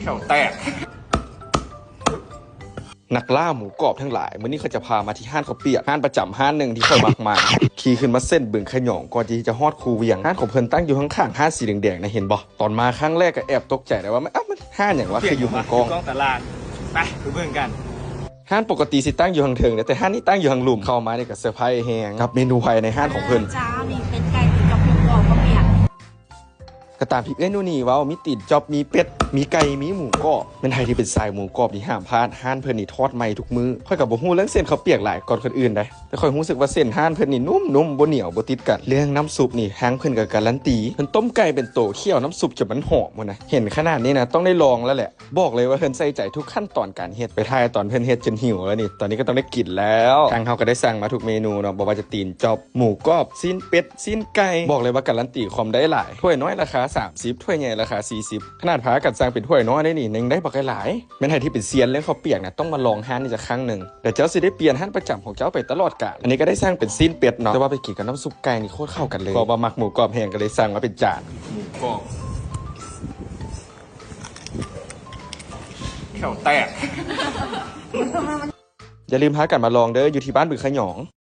แถวแตกนักล่าหมูกรอบทั้งหลายวันนี้เขาจะพามาที่ห้านข้าวเปียกห้านประจำห้านหนึ่งที่ค่อยมักมาขี่ขึ้นมาเส้นบึงขยองก่อนที่จะฮอดคูเวียงห้านของเพิ่นตั้งอยู่ข้างๆห้านสีแดงๆนะเห็นบ่ตอนมาครั้งแรกก็แอบตกใจแต่ว่ามันห้านอย่างว่าคืออยู่ข้างกองตลาดไปเบิ่งกันห้านปกติสิตั้งอยู่ข้างเทิงแต่ห้านนี้ตั้งอยู่ข้างหลุมเข้ามาเนี่ยก็เซอร์ไพรส์แฮงกับเมนูภายในห้านของเพิ่นจ้านี่เป็นไก่ติดกับหมูกรอบข้าวเปียกก็ตามที่นู่นนี่ว่ามีติดจอบมีเป็ดมีไก่มีหมูกรอบเป็นไทยที่เป็นสายหมูกรอบที่ห้ามพลาดห้านเพิ่นนี่ทอดใหม่ทุกมื้อค่อยกับบ่ฮู้เรื่องเส้นข้าวเปียกหลายก่อนคนอื่นได้แต่ค่อยรู้สึกว่าเส้นห้านเพิ่นนี่นุ่มๆบ่เหนียวบ่ติดกันเรื่องน้ำซุปนี่ห้างเพิ่นก็การันตีเพิ่นต้มไก่เป็นโตเคี่ยวน้ำซุปจนมันหอมพุ่นนะเห็นขนาดนี้นะต้องได้ลองแล้วแหละบอกเลยว่าเพิ่นใส่ใจทุกขั้นตอนการเฮ็ดไปทายตอนเพิ่นเฮ็ดจนหิวแล้วนี่ตอนนี้ก็ต้องได้กินแล้วทางเฮาก็ได้สั่งมาทุกเมนูเนาะบ่ว่าจะตีนจอบหมูกรอบซีนเป็ดซีนไก่บอกเลยว่าการันตีความได้หลายถ้วยน้อยราคา30ถ้วยใหญ่ราคา40ขนาดพากัดสั่งเป็นถ้วยน้อยได้นี่ยังได้บักหลายแม่นไทยที่เป็นเซียนเรื่องข้าวเปียกนะต้องมาลองห้านนี่จะครั้งหนึ่งเดี๋ยวเจ้าสิได้เปลี่ยนห้านประจำของเจ้าไปตลอดกาลอันนี้ก็ได้สั่งเป็นซีนเป็ดเนาะแต่ว่าไปกินกับน้ำซุปไก่นี่โคตรเข้ากันเลยก็บะหมักหมูกรอบแห้งก็เลยสั่งมาเป็นจานหมูกรอบแถวแตกอย่าลืมพากันมาลองเด้ออยู่ที่บ้านบึงขยอง